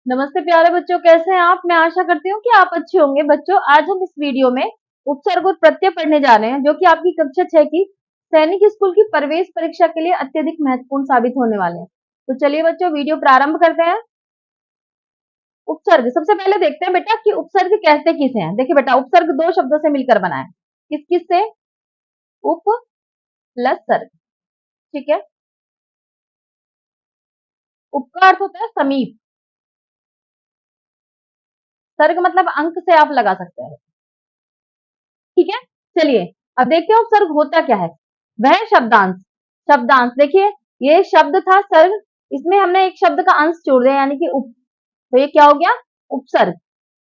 नमस्ते प्यारे बच्चों, कैसे हैं आप। मैं आशा करती हूँ कि आप अच्छे होंगे। बच्चों, आज हम इस वीडियो में उपसर्ग और प्रत्यय पढ़ने जा रहे हैं, जो कि आपकी कक्षा 6 की सैनिक स्कूल की प्रवेश परीक्षा के लिए अत्यधिक महत्वपूर्ण साबित होने वाले हैं। तो चलिए बच्चों, वीडियो प्रारंभ करते हैं। उपसर्ग, सबसे पहले देखते हैं बेटा कि उपसर्ग कहते किसे हैं। देखिए बेटा, उपसर्ग दो शब्दों से मिलकर बना है। किस किस से? उप प्लस सर्ग। ठीक है। उप का अर्थ होता है समीप, सर्ग मतलब अंक से आप लगा सकते हैं। ठीक है। चलिए अब देखते हैं उपसर्ग होता क्या है। वह शब्दांश, शब्दांश देखिए, ये शब्द था सर्ग, इसमें हमने एक शब्द का अंश जोड़ दिया यानी कि उप, तो ये क्या हो गया? उपसर्ग।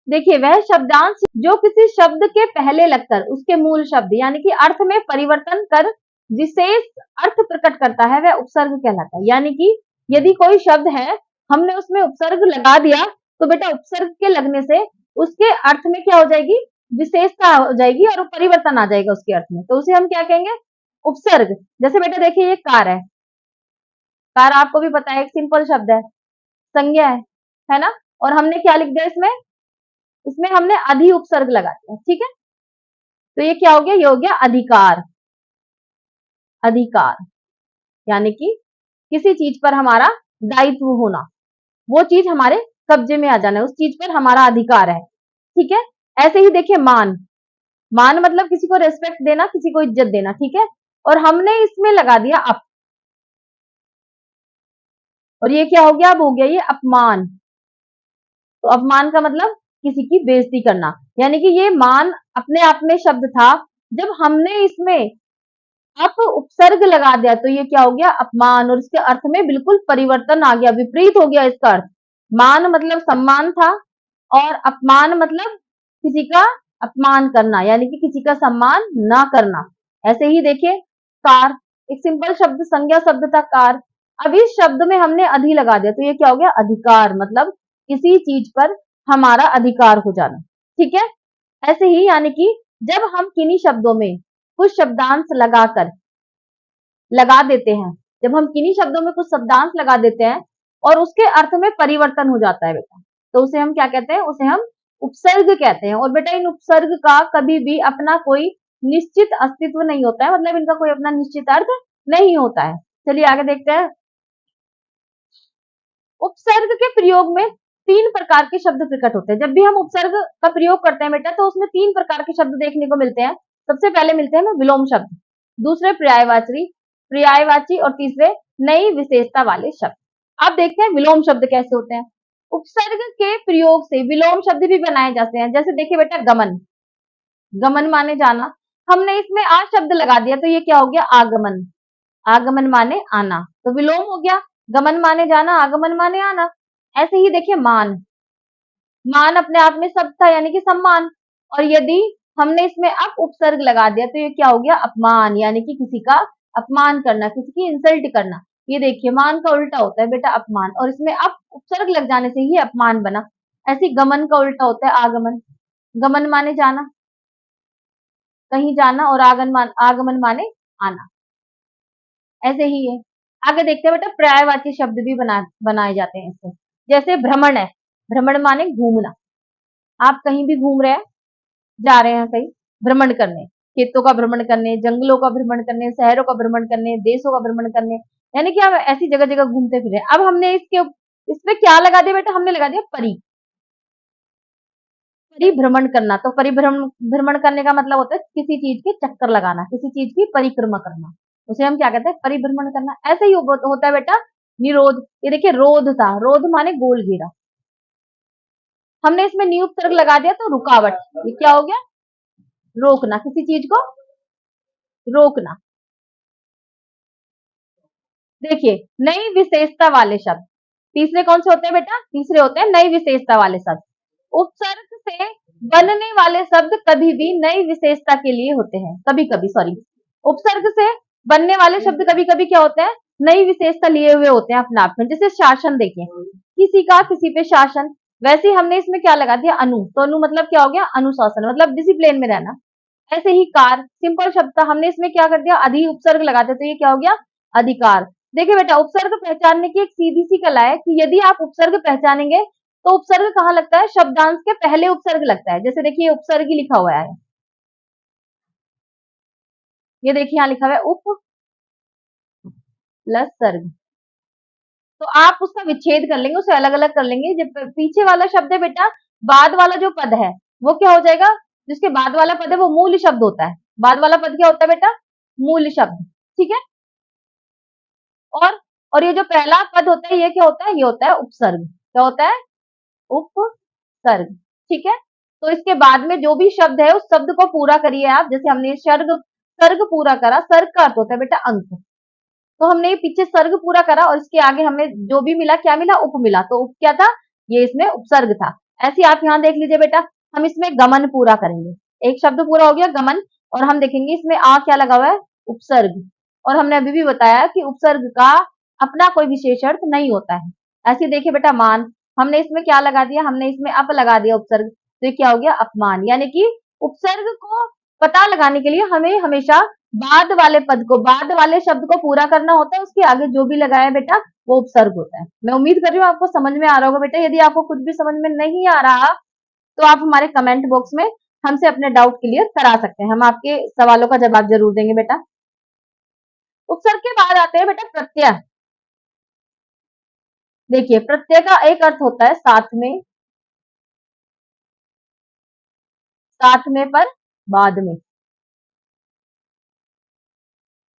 देखिए, वह शब्दांश जो किसी शब्द के पहले लगकर उसके मूल शब्द यानी कि अर्थ में परिवर्तन कर विशेष अर्थ प्रकट करता है, वह उपसर्ग कहलाता है। यानी कि यदि कोई शब्द है, हमने उसमें उपसर्ग लगा दिया, तो बेटा उपसर्ग के लगने से उसके अर्थ में क्या हो जाएगी? विशेषता हो जाएगी और परिवर्तन आ जाएगा उसके अर्थ में, तो उसे हम क्या कहेंगे? उपसर्ग। जैसे बेटा देखिए, ये कार है, कार आपको भी पता है एक सिंपल शब्द है, संज्ञा है ना। और हमने क्या लिख दिया इसमें? इसमें हमने अधि उपसर्ग लगा दिया। ठीक है, तो ये क्या हो गया? ये हो गया अधिकार। अधिकार यानी कि किसी चीज पर हमारा दायित्व होना, वो चीज हमारे कब्जे में आ जाना, उस चीज पर हमारा अधिकार है। ठीक है। ऐसे ही देखिए, मान, मान मतलब किसी को रेस्पेक्ट देना, किसी को इज्जत देना। ठीक है। और हमने इसमें लगा दिया अप, और ये क्या हो गया? अब हो गया ये अपमान। तो अपमान का मतलब किसी की बेइज्जती करना, यानी कि ये मान अपने आप में शब्द था, जब हमने इसमें अप उपसर्ग लगा दिया तो ये क्या हो गया? अपमान, और इसके अर्थ में बिल्कुल परिवर्तन आ गया, विपरीत हो गया इसका अर्थ। मान मतलब सम्मान था, और अपमान मतलब किसी का अपमान करना, यानी कि किसी का सम्मान ना करना। ऐसे ही देखिए, कार एक सिंपल शब्द, संज्ञा शब्द था कार, अब इस शब्द में हमने अधि लगा दिया, तो ये क्या हो गया? अधिकार, मतलब किसी चीज पर हमारा अधिकार हो जाना। ठीक है। ऐसे ही यानी कि जब हम किन्हीं शब्दों में कुछ शब्दांश लगाकर लगा देते हैं, जब हम किन्हीं शब्दों में कुछ शब्दांश लगा देते हैं और उसके अर्थ में परिवर्तन हो जाता है बेटा, तो उसे हम क्या कहते हैं? उसे हम उपसर्ग कहते हैं। और बेटा, इन उपसर्ग का कभी भी अपना कोई निश्चित अस्तित्व नहीं होता है, मतलब इनका कोई अपना निश्चित अर्थ नहीं होता है। चलिए आगे देखते हैं। उपसर्ग के प्रयोग में तीन प्रकार के शब्द प्रकट होते हैं। जब भी हम उपसर्ग का प्रयोग करते हैं बेटा, तो उसमें तीन प्रकार के शब्द देखने को मिलते हैं। सबसे पहले मिलते हैं विलोम शब्द, दूसरे पर्यायवाची, पर्यायवाची, और तीसरे नई विशेषता वाले शब्द। अब देखते हैं विलोम शब्द कैसे होते हैं। उपसर्ग के प्रयोग से विलोम शब्द भी बनाए जाते हैं। जैसे देखिए बेटा, गमन, गमन माने जाना, हमने इसमें आ शब्द लगा दिया, तो ये क्या हो गया? आगमन। आगमन माने आना, तो विलोम हो गया। गमन माने जाना, आगमन माने आना। ऐसे ही देखिए, मान, मान अपने आप में शब्द था यानी कि सम्मान, और यदि हमने इसमें अप उपसर्ग लगा दिया, तो ये क्या हो गया? अपमान, यानी कि किसी का अपमान करना, किसी की इंसल्ट करना। ये देखिए, मान का उल्टा होता है बेटा अपमान, और इसमें अप उपसर्ग लग जाने से ही अपमान बना। ऐसे ही गमन का उल्टा होता है आगमन, गमन माने जाना, कहीं जाना, और आगमन माने आना। ऐसे ही है। आगे देखते हैं बेटा, पर्यायवाची शब्द भी बनाए जाते हैं इससे। जैसे भ्रमण है, भ्रमण माने घूमना, आप कहीं भी घूम रहे हैं, जा रहे हैं कहीं भ्रमण करने, खेतों का भ्रमण करने, जंगलों का भ्रमण करने, शहरों का भ्रमण करने, देशों का भ्रमण करने, यानी कि आप ऐसी जगह जगह घूमते फिरे। अब हमने इसमें क्या लगा दिया बेटा? हमने लगा दिया परिभ्रमण करना। तो परिभ्रमण भ्रमण करने का मतलब होता है किसी चीज के चक्कर लगाना, किसी चीज की परिक्रमा करना, उसे हम क्या कहते हैं? परिभ्रमण करना। ऐसे ही होता है बेटा निरोध। ये देखिए, रोध था, रोध माने गोल घेरा, हमने इसमें नी उपसर्ग लगा दिया, तो रुकावट। ये क्या हो गया? रोकना, किसी चीज को रोकना। देखिए, नई विशेषता वाले शब्द, तीसरे कौन से होते हैं बेटा? तीसरे होते हैं नई विशेषता वाले शब्द। उपसर्ग से बनने वाले शब्द कभी भी नई विशेषता के लिए होते हैं, कभी कभी, सॉरी, उपसर्ग से बनने वाले शब्द कभी कभी क्या होते हैं? नई विशेषता लिए हुए होते हैं अपने आप में। जैसे शासन देखिए, किसी का किसी पे शासन, वैसे ही हमने इसमें क्या लगा दिया? अनु, तो अनु मतलब क्या हो गया? अनुशासन, मतलब डिसिप्लिन में रहना। ऐसे ही कार सिंपल शब्द था, हमने इसमें क्या कर दिया? अधि उपसर्ग लगा दिया, तो ये क्या हो गया? अधिकार। देखिए बेटा, उपसर्ग पहचानने की एक सीधी सी कला है कि यदि आप उपसर्ग पहचानेंगे, तो उपसर्ग कहाँ लगता है? शब्दांश के पहले उपसर्ग लगता है। जैसे देखिए उपसर्ग ही लिखा हुआ है, ये देखिए यहाँ लिखा हुआ है उप प्लस सर्ग। तो आप उसका विच्छेद कर लेंगे, उसे अलग अलग कर लेंगे। जब पीछे वाला शब्द है बेटा, बाद वाला जो पद है वो क्या हो जाएगा? जिसके बाद वाला पद है वो मूल शब्द होता है। बाद वाला पद क्या होता है बेटा? मूल शब्द। ठीक है। और और ये जो पहला पद होता है ये क्या होता है? ये होता है उपसर्ग। क्या होता है? उपसर्ग। ठीक है। तो इसके बाद में जो भी शब्द है उस शब्द को पूरा करिए आप। जैसे हमने सर्ग सर्ग पूरा करा, सर्ग का अर्थ होता है बेटा अंक। तो हमने ये पीछे सर्ग पूरा करा और इसके आगे हमें जो भी मिला क्या मिला? उप मिला। तो उप क्या था? ये इसमें उपसर्ग था। ऐसे आप यहाँ देख लीजिए बेटा, हम इसमें गमन पूरा करेंगे। एक शब्द पूरा हो गया गमन, और हम देखेंगे इसमें आ क्या लगा हुआ है? उपसर्ग। और हमने अभी भी बताया कि उपसर्ग का अपना कोई विशेष अर्थ नहीं होता है। ऐसे देखिए बेटा मान, हमने इसमें क्या लगा दिया? हमने इसमें अप लगा दिया उपसर्ग, तो ये क्या हो गया? अपमान। यानी कि उपसर्ग को पता लगाने के लिए हमें हमेशा बाद वाले पद को, बाद वाले शब्द को पूरा करना होता है। उसके आगे जो भी लगाया बेटा वो उपसर्ग होता है। मैं उम्मीद कर रही हूँ आपको समझ में आ रहा होगा बेटा। यदि आपको कुछ भी समझ में नहीं आ रहा तो आप हमारे कमेंट बॉक्स में हमसे अपने डाउट क्लियर करा सकते हैं। हम आपके सवालों का जवाब जरूर देंगे बेटा। उपसर्ग के बाद आते हैं बेटा प्रत्यय। देखिए प्रत्यय का एक अर्थ होता है साथ में पर बाद में।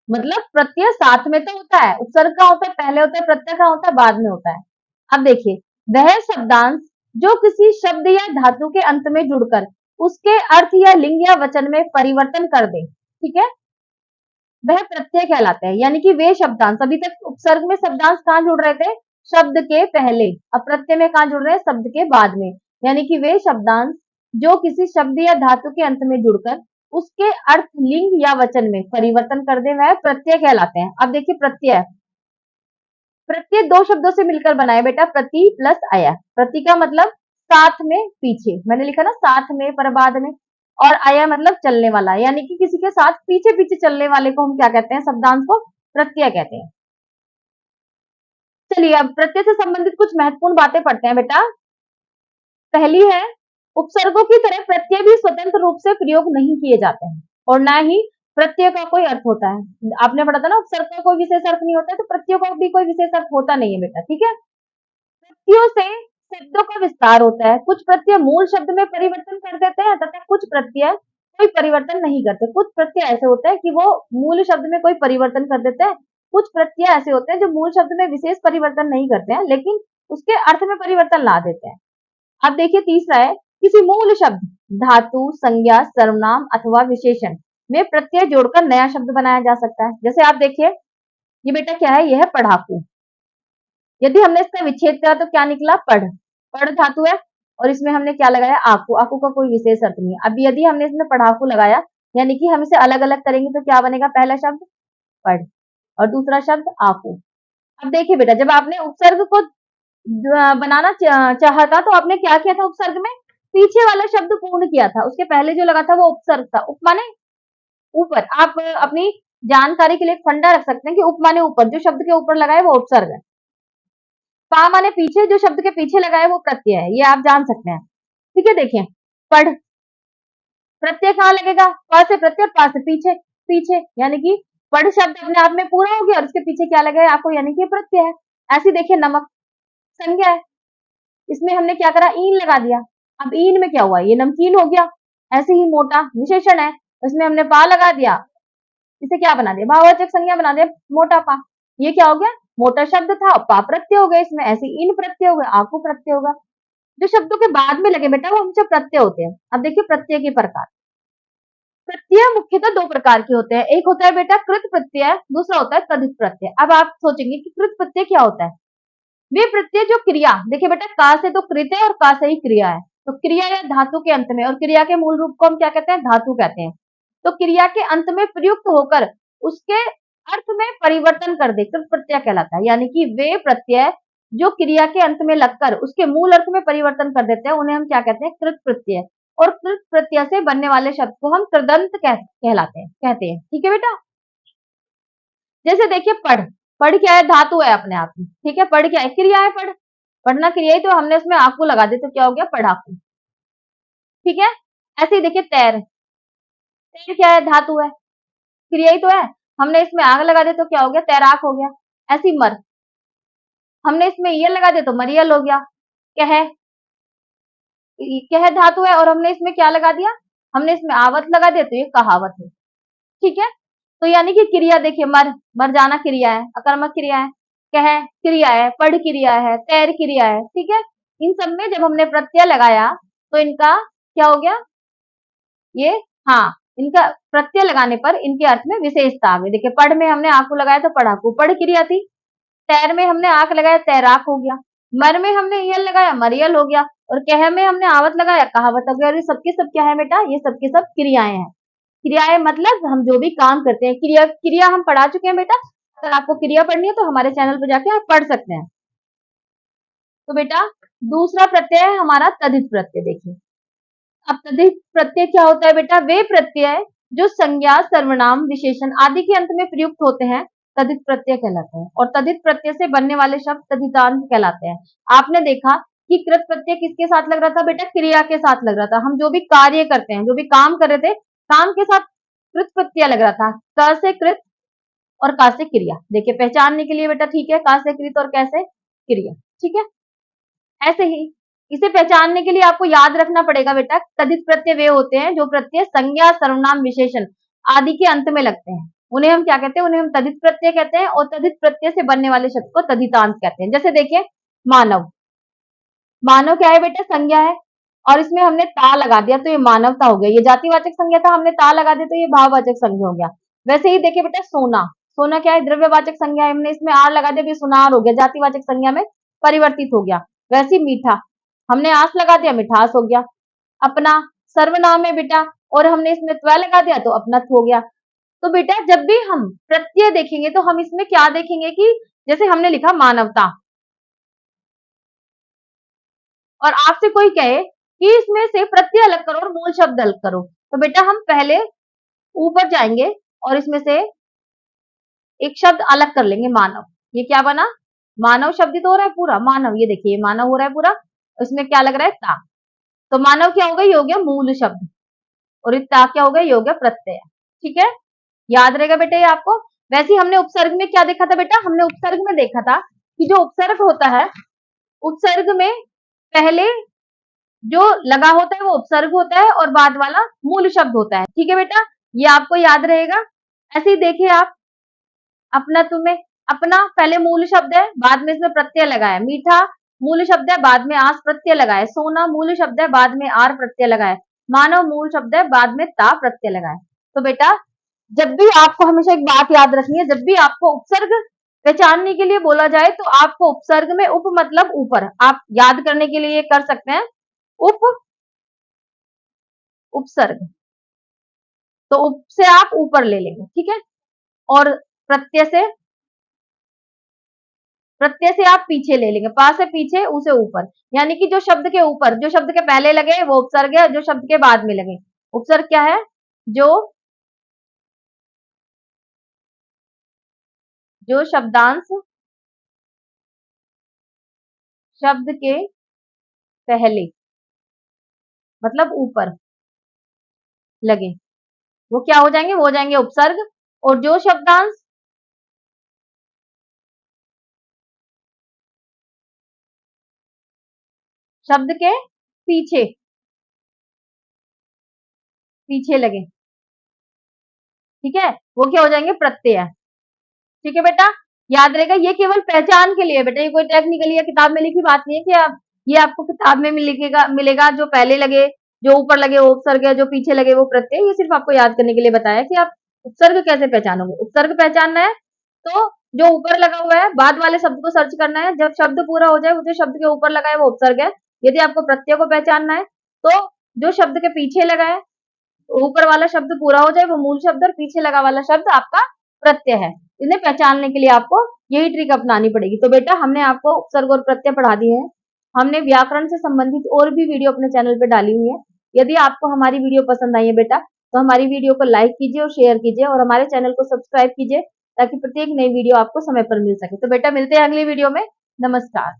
मतलब प्रत्यय साथ में तो होता है, उपसर्ग का होता है पहले होता है, प्रत्यय का होता है बाद में होता है। अब देखिए वह शब्दांश जो किसी शब्द या धातु के अंत में जुड़कर उसके अर्थ या लिंग या वचन में परिवर्तन कर दे, ठीक है, वह प्रत्यय कहलाते हैं। यानी कि वे शब्दांश, अभी तक उपसर्ग में शब्दांश कहाँ जुड़ रहे थे? शब्द के पहले। अब प्रत्यय में कहाँ जुड़ रहे हैं? शब्द के बाद में। यानी कि वे शब्दांश जो किसी शब्द या धातु के अंत में जुड़कर उसके अर्थ, लिंग या वचन में परिवर्तन कर दे, वह प्रत्यय कहलाते हैं। अब देखिए प्रत्यय, प्रत्यय दो शब्दों से मिलकर बना है बेटा, प्रति प्लस अय। प्रति का मतलब साथ में पीछे, मैंने लिखा ना साथ में पर बाद में, और अय मतलब चलने वाला, यानी कि किसी के साथ पीछे पीछे चलने वाले को हम क्या कहते हैं? शब्दांश को प्रत्यय कहते हैं। चलिए अब प्रत्यय से संबंधित कुछ महत्वपूर्ण बातें पढ़ते हैं बेटा। पहली है, उपसर्गों की तरह प्रत्यय भी स्वतंत्र रूप से प्रयोग नहीं किए जाते हैं और ना ही प्रत्यय का कोई अर्थ होता है। आपने पढ़ा था ना उपसर्ग का कोई विशेष अर्थ नहीं होता है, तो प्रत्ययों का भी कोई विशेष अर्थ होता नहीं है बेटा। ठीक है। प्रत्ययों से शब्दों का विस्तार होता है। कुछ प्रत्यय मूल शब्द में परिवर्तन कर देते हैं तथा कुछ प्रत्यय कोई परिवर्तन नहीं करते। कुछ प्रत्यय ऐसे होते हैं कि वो मूल शब्द में कोई परिवर्तन कर देते हैं। कुछ प्रत्यय ऐसे होते हैं जो मूल शब्द में विशेष परिवर्तन नहीं करते हैं लेकिन उसके अर्थ में परिवर्तन ला देते हैं। अब देखिए तीसरा है, किसी मूल शब्द, धातु, संज्ञा, सर्वनाम अथवा विशेषण में प्रत्यय जोड़कर नया शब्द बनाया जा सकता है। जैसे आप देखिए ये बेटा क्या है? यह है पढ़ाकू। यदि हमने इसका विच्छेद करा तो क्या निकला? पढ़। पढ़ धातु है और इसमें हमने क्या लगाया? आकू। आकू का कोई विशेष अर्थ नहीं है। अब यदि हमने इसमें पढ़ाकू लगाया, यानी कि हम इसे अलग अलग करेंगे तो क्या बनेगा? पहला शब्द पढ़ और दूसरा शब्द आकू। अब देखिए बेटा जब आपने उपसर्ग को बनाना चाहा था तो आपने क्या किया था? उपसर्ग में पीछे वाला शब्द पूर्ण किया था, उसके पहले जो लगा था वो उपसर्ग था। उप माने ऊपर। आप अपनी जानकारी के लिए एक फंडा रख सकते हैं कि उप माने ऊपर, जो शब्द के ऊपर लगा है वो उपसर्ग है। पा माने पीछे, जो शब्द के पीछे लगा है वो प्रत्यय है, ये आप जान सकते हैं। ठीक है। देखिए पढ़, प्रत्यय कहाँ लगेगा? प से प्रत्यय, पा से पीछे। पीछे यानी कि पढ़ शब्द अपने आप में पूरा हो गया और उसके पीछे क्या लगा है आपको? यानी कि प्रत्यय है। ऐसे देखिए नमक संज्ञा है, इसमें हमने क्या करा? ईन लगा दिया। अब ईन में क्या हुआ? ये नमकीन हो गया। ऐसे ही मोटा विशेषण है, इसमें हमने पा लगा दिया, इसे क्या बना दिया? भाववाचक संज्ञा बना दिया, मोटा पा। ये क्या हो गया? मोटा शब्द था, पा प्रत्यय हो गया इसमें, ऐसे इन प्रत्यय हो गया, आकू प्रत्यय होगा। जो शब्दों के बाद में लगे बेटा वो हमेशा प्रत्यय होते हैं। अब देखिए प्रत्यय के प्रकार। प्रत्यय मुख्यतः दो प्रकार के होते हैं, एक होता है बेटा कृत प्रत्यय, दूसरा होता है तद्धित प्रत्यय। अब आप सोचेंगे कि कृत प्रत्यय क्या होता है? वे प्रत्यय जो क्रिया, देखिए बेटा का से तो कृत है और का से ही क्रिया है, तो क्रिया या धातु के अंत में, और क्रिया के मूल रूप को हम क्या कहते हैं? धातु कहते हैं। तो क्रिया के अंत में प्रयुक्त होकर उसके अर्थ में परिवर्तन कर दे, कृत प्रत्यय कहलाता है। यानी कि वे प्रत्यय जो क्रिया के अंत में लगकर उसके मूल अर्थ में परिवर्तन कर देते हैं उन्हें हम क्या कहते हैं? कृत प्रत्यय। और कृत प्रत्यय से बनने वाले शब्द को हम कृदंत कहलाते हैं, कहते हैं। ठीक है बेटा। जैसे देखिए पढ़, पढ़ क्या है? धातु है अपने आप में। ठीक है। पढ़ क्या है? क्रिया है पढ़। पढ़ना क्रिया ही, तो हमने उसमें आकू लगा दे तो क्या हो गया, पढ़ाकू। ठीक है। ऐसे ही देखिए तैर, तैर क्या है, धातु है, क्रिया ही तो है, हमने इसमें आग लगा दे तो क्या हो गया, तैराक हो गया। ऐसी मर, हमने इसमें यल लगा दे तो मरियल हो गया। कह, कह धातु है और हमने इसमें क्या लगा दिया, हमने इसमें आवत लगा दिया तो ये कहावत है। ठीक है। तो यानी कि क्रिया देखिए, मर, मर जाना क्रिया है, अकर्मक क्रिया है, कह क्रिया है, पढ़ क्रिया है, तैर क्रिया है। ठीक है। इन सब में जब हमने प्रत्यय लगाया तो इनका क्या हो गया, ये, हाँ, इनका प्रत्यय लगाने पर इनके अर्थ में विशेषता आ गई। देखिए पढ़ में हमने आकू लगाया तो पढ़ाकू, पढ़ क्रिया थी। तैर में हमने आक लगाया, तैराक हो गया। मर में हमने यल लगाया, मरियल हो गया। और कह में हमने आवत लगाया, कहावत हो गया। और ये सबके सब क्या है बेटा, ये सबके सब क्रियाएं हैं। क्रियाएं मतलब हम जो भी काम करते हैं, क्रिया, क्रिया हम पढ़ा चुके हैं बेटा। अगर आपको क्रिया पढ़नी है तो हमारे चैनल पर जाके आप पढ़ सकते हैं। तो बेटा दूसरा प्रत्यय है हमारा तद्धित प्रत्यय। देखिए अब तद्धित प्रत्यय क्या होता है बेटा, वे प्रत्यय जो संज्ञा, सर्वनाम, विशेषण आदि के अंत में प्रयुक्त होते हैं तद्धित प्रत्यय कहलाते हैं। और तद्धित प्रत्यय से बनने वाले शब्द तद्धितांत कहलाते हैं। आपने देखा कि कृत प्रत्यय किसके साथ लग रहा था बेटा, क्रिया के साथ लग रहा था। हम जो भी कार्य करते हैं, जो भी काम कर रहे थे, काम के साथ कृत प्रत्यय लग रहा था। क से कृत और का से क्रिया। देखिए पहचानने के लिए बेटा, ठीक है, का से कृत और कैसे क्रिया। ठीक है। ऐसे ही इसे पहचानने के लिए आपको याद रखना पड़ेगा बेटा, तद्धित प्रत्यय वे होते हैं जो प्रत्यय संज्ञा, सर्वनाम, विशेषण आदि के अंत में लगते हैं। उन्हें हम क्या कहते हैं, उन्हें हम तद्धित प्रत्यय कहते हैं। और तद्धित प्रत्यय से बनने वाले शब्द को तद्धितांत कहते हैं। जैसे देखिए मानव, मानव क्या है बेटा, संज्ञा है और इसमें हमने ता लगा दिया तो ये मानवता हो गया। ये जातिवाचक संज्ञा था, हमने ता लगा दिया तो ये भाववाचक संज्ञा हो गया। वैसे ही देखिए बेटा सोना, सोना क्या है, द्रव्यवाचक संज्ञा है, हमने इसमें आर लगा दिया तो सुनार हो गया, जातिवाचक संज्ञा में परिवर्तित हो गया। वैसे ही मीठा, हमने आस लगा दिया, मिठास हो गया। अपना, सर्वनाम है बेटा और हमने इसमें त्व लगा दिया तो अपनत्व हो गया। तो बेटा जब भी हम प्रत्यय देखेंगे तो हम इसमें क्या देखेंगे कि जैसे हमने लिखा मानवता, और आपसे कोई कहे कि इसमें से प्रत्यय अलग करो और मूल शब्द अलग करो, तो बेटा हम पहले ऊपर जाएंगे और इसमें से एक शब्द अलग कर लेंगे, मानव। ये क्या बना, मानव शब्द तो हो रहा है पूरा मानव, ये देखिए मानव हो रहा है पूरा, इसमें क्या लग रहा है, ता। तो मानव क्या हो गया, ये हो गया मूल शब्द और ता क्या हो गया, ये हो गया प्रत्यय। ठीक है, याद रहेगा बेटा ये आपको। वैसे ही हमने उपसर्ग में क्या देखा था बेटा, हमने उपसर्ग में देखा था कि जो उपसर्ग होता है, उपसर्ग में पहले जो लगा होता है वो उपसर्ग होता है और बाद वाला मूल शब्द होता है। ठीक है बेटा, ये आपको याद रहेगा। ऐसे ही देखिए आप अपना, तुम्हें अपना पहले मूल शब्द है, बाद में इसमें प्रत्यय लगाया। मीठा मूल शब्द है, बाद में आस प्रत्यय लगाए। सोना मूल शब्द है, बाद में आर प्रत्यय लगाए। मानव मूल शब्द है, बाद में ता प्रत्यय लगाए। तो बेटा जब भी आपको हमेशा एक बात याद रखनी है, जब भी आपको उपसर्ग पहचानने के लिए बोला जाए तो आपको उपसर्ग में उप मतलब ऊपर, आप याद करने के लिए कर सकते हैं उप, उपसर्ग, तो उप से आप ऊपर ले लेंगे। ठीक है। और प्रत्यय से, प्रत्यय से आप पीछे ले लेंगे, पा से पीछे, ऊ से ऊपर, यानी कि जो शब्द के ऊपर, जो शब्द के पहले लगे वो उपसर्ग है, जो शब्द के बाद में लगे। उपसर्ग क्या है, जो जो शब्दांश शब्द के पहले मतलब ऊपर लगे वो क्या हो जाएंगे, वो हो जाएंगे उपसर्ग। और जो शब्दांश शब्द के पीछे पीछे लगे, ठीक है, वो क्या हो जाएंगे, प्रत्यय। ठीक है बेटा, याद रहेगा। ये केवल पहचान के लिए बेटा, ये कोई टेक्निकली या किताब में लिखी बात नहीं है कि आप ये आपको किताब में लिखेगा मिलेगा, जो पहले लगे, जो ऊपर लगे वो उपसर्ग है, जो पीछे लगे वो प्रत्यय। ये सिर्फ आपको याद करने के लिए बताया कि आप उपसर्ग कैसे पहचानोगे। उपसर्ग पहचानना है तो जो ऊपर लगा हुआ है बाद वाले शब्द को सर्च करना है, जब शब्द पूरा हो जाए वो जो शब्द के ऊपर लगा है वो उपसर्ग है। यदि आपको प्रत्यय को पहचानना है तो जो शब्द के पीछे लगा है, ऊपर वाला शब्द पूरा हो जाए वो मूल शब्द और पीछे लगा वाला शब्द आपका प्रत्यय है। इन्हें पहचानने के लिए आपको यही ट्रिक अपनानी पड़ेगी। तो बेटा हमने आपको उपसर्ग और प्रत्यय पढ़ा दिए हैं। हमने व्याकरण से संबंधित और भी वीडियो अपने चैनल पे डाली हुई है। यदि आपको हमारी वीडियो पसंद आई है बेटा तो हमारी वीडियो को लाइक कीजिए और शेयर कीजिए और हमारे चैनल को सब्सक्राइब कीजिए ताकि प्रत्येक नई वीडियो आपको समय पर मिल सके। तो बेटा मिलते हैं अगली वीडियो में। नमस्कार।